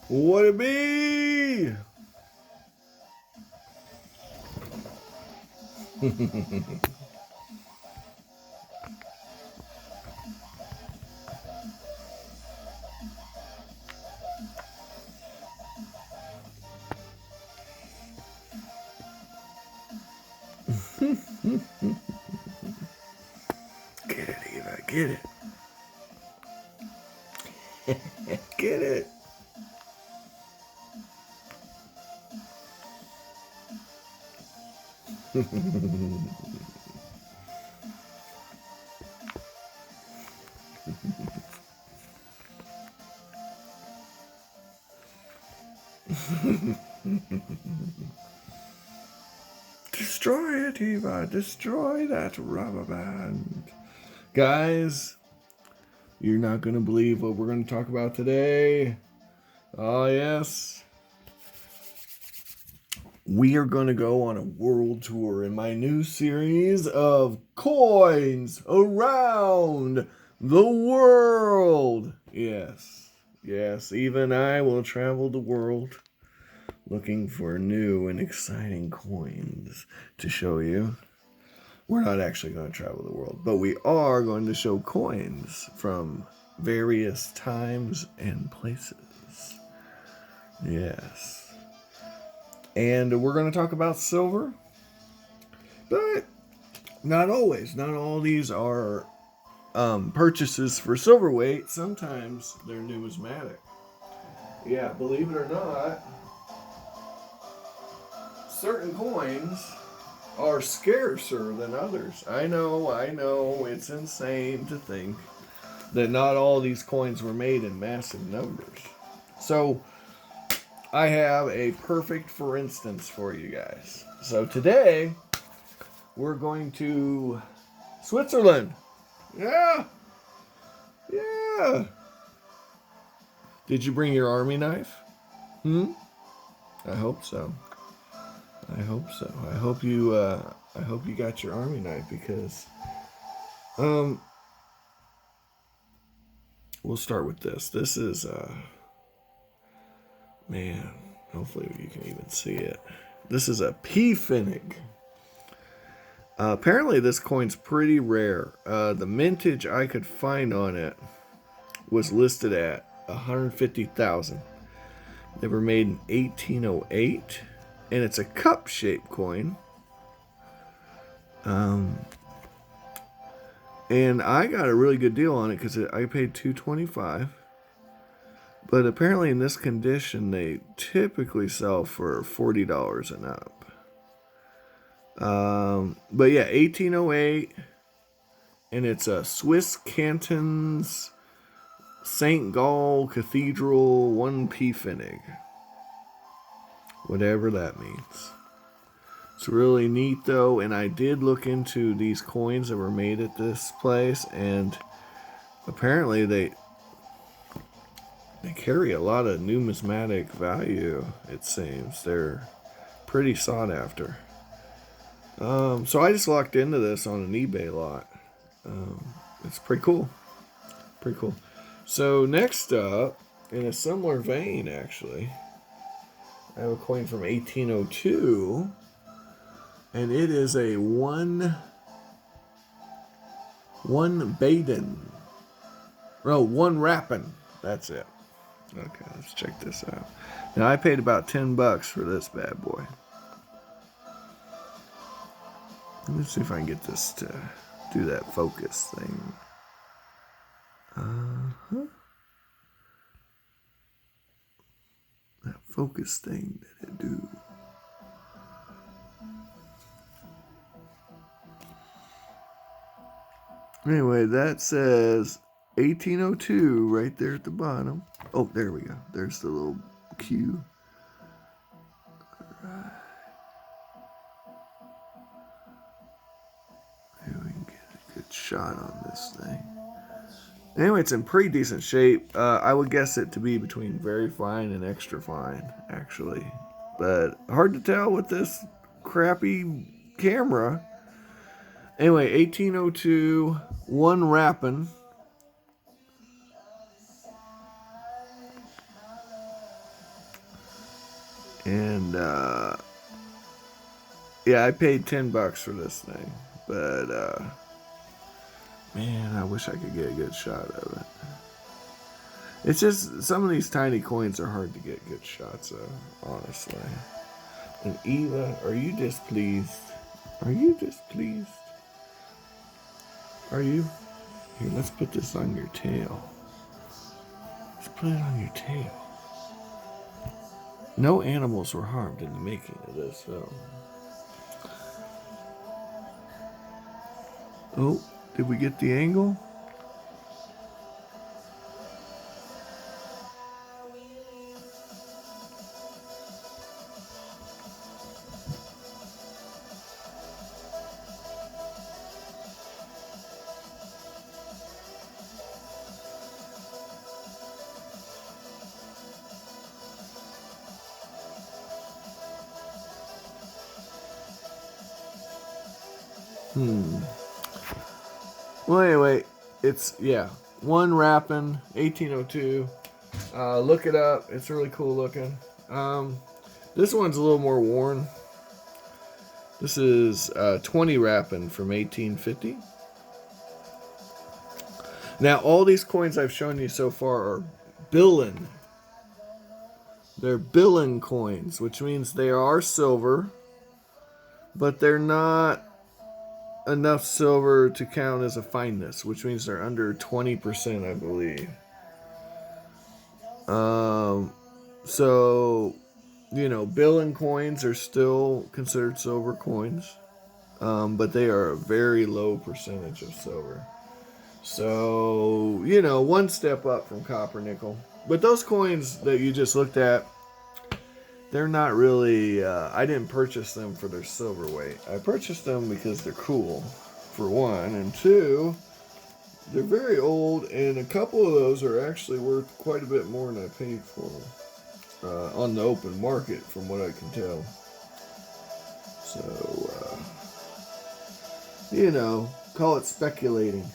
What it be? Get it, Eva. Get it. Get it. Destroy it, Eva. Destroy that rubber band. Guys, you're not going to believe what we're going to talk about today. Oh, yes. We are going to go on a world tour in my new series of coins around the world. Yes. Yes, even I will travel the world looking for new and exciting coins to show you. We're not actually going to travel the world, but we are going to show coins from various times and places. Yes. And we're going to talk about silver, but not always. Not all these are purchases for silver weight. Sometimes they're numismatic. Yeah, believe it or not, certain coins are scarcer than others. I know, it's insane to think that not all these coins were made in massive numbers. So, I have a perfect for instance for you guys. So, today, we're going to Switzerland. Yeah, yeah. Did you bring your army knife? I hope so. I hope so. I hope you got your army knife because we'll start with this. This is man, hopefully you can even see it. This is a P Finnig. Apparently this coin's pretty rare. The mintage I could find on it was listed at 150,000. They were made in 1808, and it's a cup-shaped coin. And I got a really good deal on it because I paid $225. But apparently, in this condition, they typically sell for $40 and up. But yeah, 1808, and it's a Swiss cantons St. Gall Cathedral 1p Finnig. Whatever that means. It's really neat though, and I did look into these coins that were made at this place, and apparently they carry a lot of numismatic value, it seems. They're pretty sought after. So I just locked into this on an eBay lot. It's pretty cool. Pretty cool. So next up, in a similar vein actually, I have a coin from 1802. And it is a one Baden. Oh, one Rappin. That's it. Okay, let's check this out. Now I paid about $10 for this bad boy. Let me see if I can get this to do that focus thing. That focus thing that it do. Anyway, that says 1802 right there at the bottom. Oh, there we go. There's the little Q. All right. Maybe we can get a good shot on this thing. Anyway, it's in pretty decent shape. I would guess it to be between very fine and extra fine, actually. But hard to tell with this crappy camera. Anyway, 1802, one Rappin. And yeah, I paid $10 for this thing, but man, I wish I could get a good shot of it. It's just some of these tiny coins are hard to get good shots of, honestly. And Eva, are you displeased? Are you displeased? Are you? Here, let's put this on your tail. Let's put it on your tail. No animals were harmed in the making of this film. Oh, did we get the angle? Well, anyway, it's, yeah, one wrapping, 1802. Look it up. It's really cool looking. This one's a little more worn. This is 20 wrapping from 1850. Now, all these coins I've shown you so far are Billin. They're Billin coins, which means they are silver, but they're not enough silver to count as a fineness, which means they're under 20%, I believe. So, you know, Billin coins are still considered silver coins, but they are a very low percentage of silver. So, you know, one step up from copper, nickel. But those coins that you just looked at, they're not really, I didn't purchase them for their silver weight. I purchased them because they're cool, for one. And two, they're very old, and a couple of those are actually worth quite a bit more than I paid for them on the open market, from what I can tell. So, you know, call it speculating.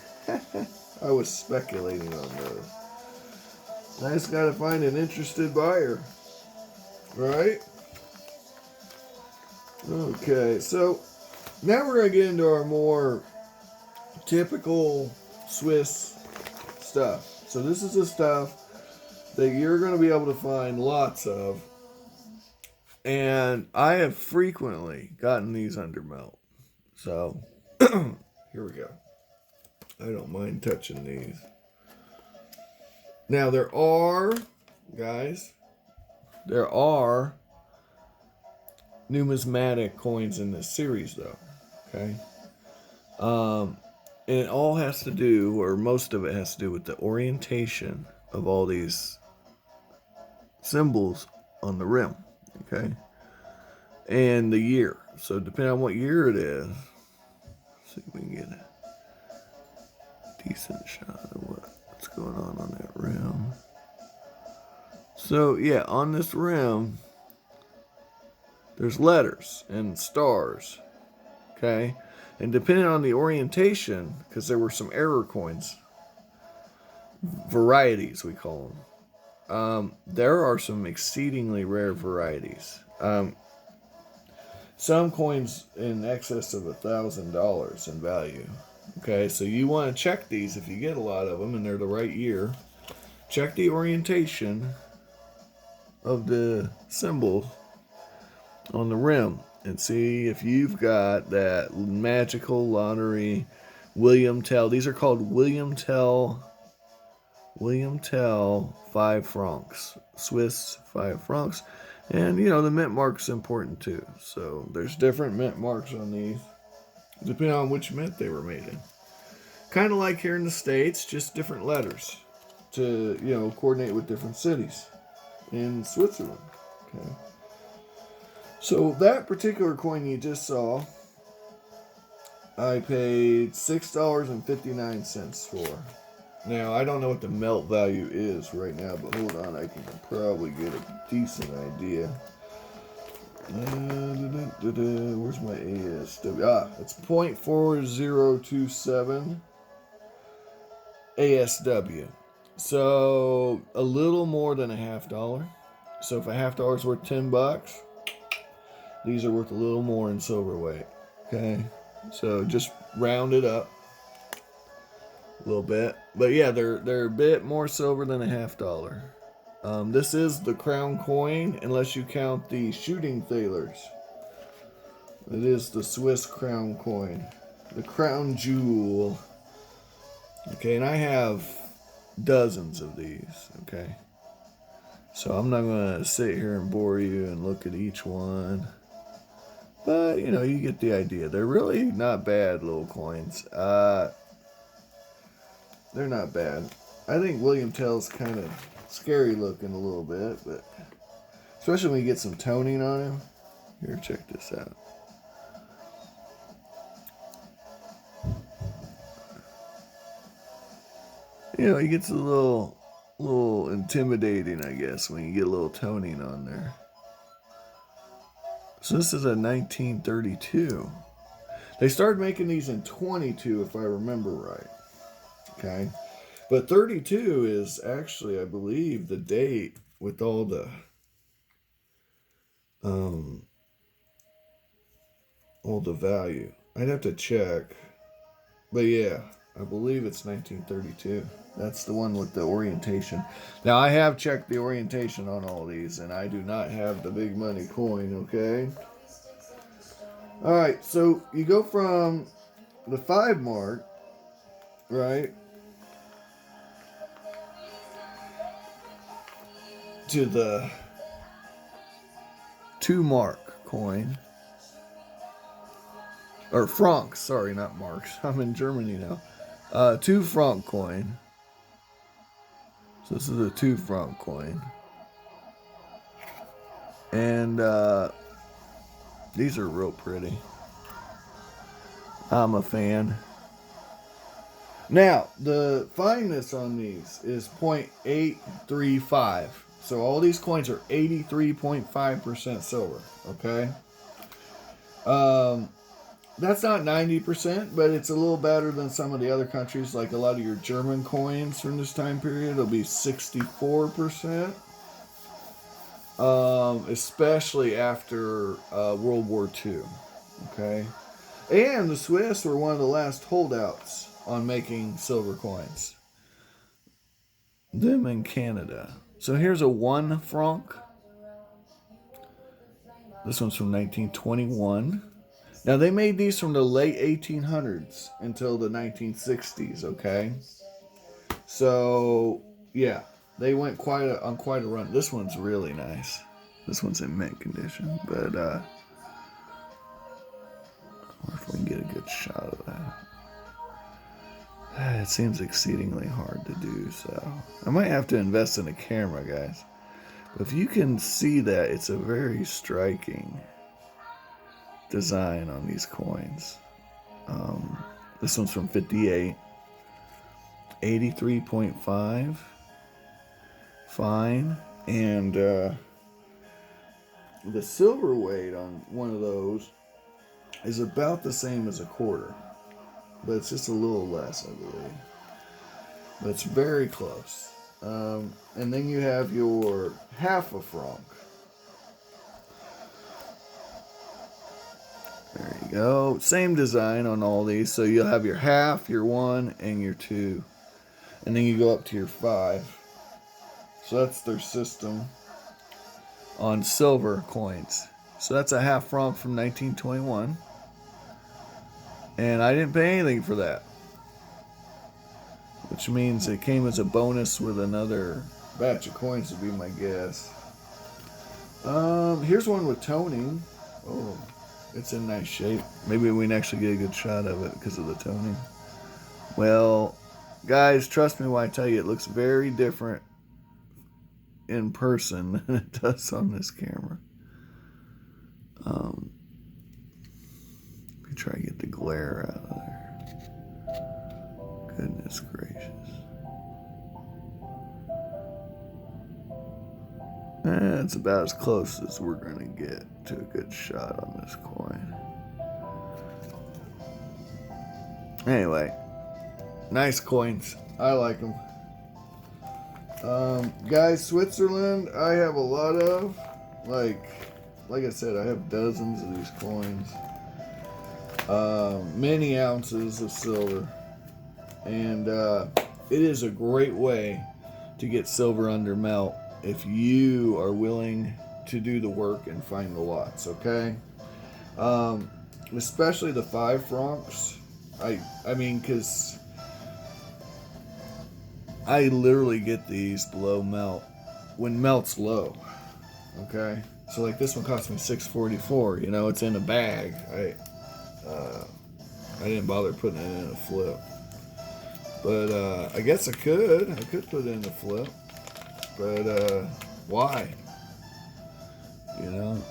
I was speculating on those. I just got to find an interested buyer. Right? Okay, so now we're going to get into our more typical Swiss stuff. So this is the stuff that you're going to be able to find lots of. And I have frequently gotten these under melt. So here we go. I don't mind touching these. Now there are, guys, there are numismatic coins in this series, though. Okay? And it all has to do, or most of it has to do, with the orientation of all these symbols on the rim. Okay? And the year. So depending on what year it is, let's see if we can get a decent shot of what's going on that rim. So, yeah, on this rim, there's letters and stars, okay? And depending on the orientation, because there were some error coins, varieties we call them, there are some exceedingly rare varieties. Some coins in excess of $1,000 in value. Okay, so you want to check these if you get a lot of them and they're the right year. Check the orientation of the symbol on the rim and see if you've got that magical lottery William Tell. These are called William Tell 5 francs, Swiss 5 francs. And you know, the mint mark's important too. So there's different mint marks on these depending on which mint they were made in. Kind of like here in the States, just different letters to, you know, coordinate with different cities in Switzerland. Okay. So that particular coin you just saw, I paid $6.59 for. Now, I don't know what the melt value is right now, but hold on, I can probably get a decent idea. Where's my ASW? It's 0.4027 ASW. So a little more than $0.50. So if a half dollar is worth $10, these are worth a little more in silver weight. Okay, so just round it up a little bit. But yeah, they're a bit more silver than a half dollar. This is the crown coin, unless you count the shooting thalers. It is the Swiss crown coin, the crown jewel. Okay, and I have dozens of these. Okay, so I'm not gonna sit here and bore you and look at each one. But, you know, you get the idea. They're really not bad little coins. They're not bad. I think William Tell's kind of scary looking a little bit, but especially when you get some toning on him. Here, check this out. You know, he gets a little intimidating, I guess, when you get a little toning on there. So this is a 1932. They started making these in 22, if I remember right. Okay. But 32 is actually, I believe, the date with all the value. I'd have to check. But yeah, I believe it's 1932. That's the one with the orientation. Now, I have checked the orientation on all these, and I do not have the big money coin, okay? All right, so you go from the 5 mark, right, to the 2 mark coin. Or francs, sorry, not marks. I'm in Germany now. 2 franc coin. So this is a 2 franc coin. And these are real pretty. I'm a fan. Now, the fineness on these is 0.835. So all these coins are 83.5% silver. Okay? That's not 90%, but it's a little better than some of the other countries. Like a lot of your German coins from this time period, it'll be 64%. Especially after World War II. Okay? And the Swiss were one of the last holdouts on making silver coins. Them in Canada. So here's a 1 franc. This one's from 1921. Now, they made these from the late 1800s until the 1960s, okay? So, yeah, they went on quite a run. This one's really nice. This one's in mint condition, but I wonder if we can get a good shot of that. It seems exceedingly hard to do, so I might have to invest in a camera, guys. But if you can see that, it's a very striking design on these coins. This one's from 58. 83.5. Fine. And the silver weight on one of those is about the same as a quarter. But it's just a little less, I believe. But it's very close. And then you have your half a franc. There you go. Same design on all these. So you'll have your half, your 1, and your 2. And then you go up to your 5. So that's their system on silver coins. So that's a half franc from 1921. And I didn't pay anything for that. Which means it came as a bonus with another batch of coins, would be my guess. Here's one with toning. Oh, it's in nice shape. Maybe we can actually get a good shot of it because of the toning. Well, guys, trust me when I tell you it looks very different in person than it does on this camera. Let me try to get the glare out of there. Goodness gracious. It's about as close as we're going to get to a good shot on this coin. Anyway, nice coins. I like them. Guys, Switzerland, I have a lot of. Like I said, I have dozens of these coins. Many ounces of silver. And it is a great way to get silver under melt if you are willing to do the work and find the lots, okay? Especially the 5 francs. I mean, because I literally get these below melt when melt's low, okay? So like this one cost me $6.44. You know, it's in a bag. I didn't bother putting it in a flip, but I guess I could put it in a flip, but why? You know,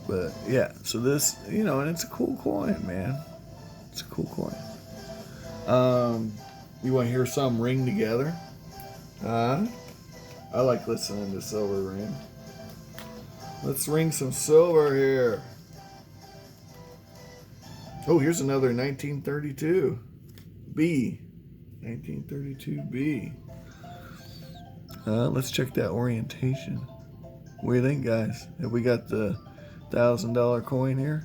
but yeah. So this, you know, and it's a cool coin, man. It's a cool coin. You want to hear some ring together? I like listening to silver ring. Let's ring some silver here. Oh, here's another 1932 B. 1932 B. Let's check that orientation. What do you think, guys? Have we got the $1,000 coin here?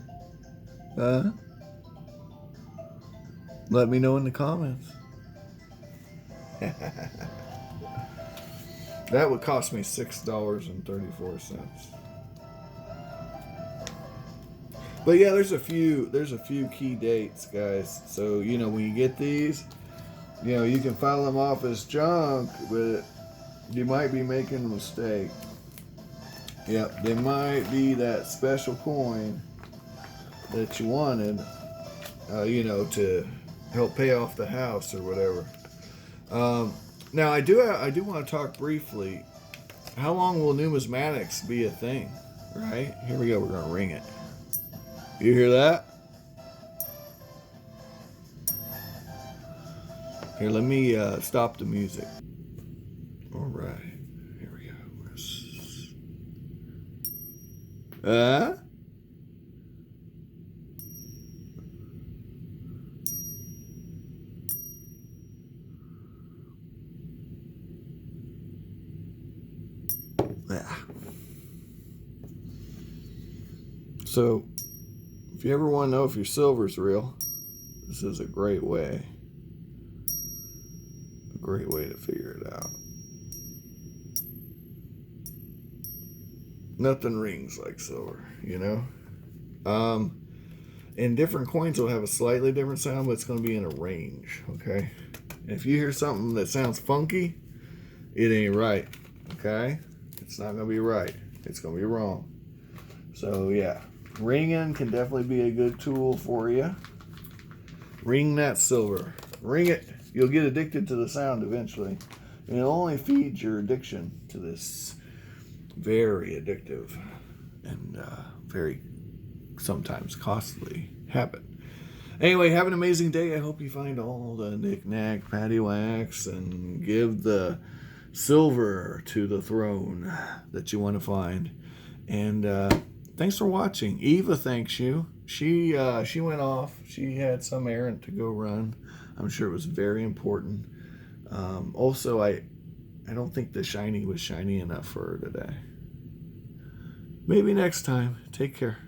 Let me know in the comments. That would cost me $6.34. But yeah, there's a few key dates, guys. So, you know, when you get these, you know, you can file them off as junk, but you might be making a mistake. Yep, they might be that special coin that you wanted, you know, to help pay off the house or whatever. Now, I do want to talk briefly. How long will numismatics be a thing? Right? Here we go. We're going to ring it. You hear that? Here, let me stop the music. All right. Here we go. Yeah. So, if you ever want to know if your silver's real, this is a great way. A great way to figure it out. Nothing rings like silver, you know? And different coins will have a slightly different sound, but it's going to be in a range, okay? And if you hear something that sounds funky, it ain't right, okay? It's not going to be right. It's going to be wrong. So, yeah. Ringing can definitely be a good tool for you. Ring that silver. Ring it. You'll get addicted to the sound eventually. And it'll only feed your addiction to this very addictive and very sometimes costly habit. Anyway, have an amazing day. I hope you find all the knick-knack, paddywhacks, and give the silver to the throne that you want to find. And thanks for watching. Eva thanks you. She went off. She had some errand to go run. I'm sure it was very important. Also, I don't think the shiny was shiny enough for her today. Maybe next time. Take care.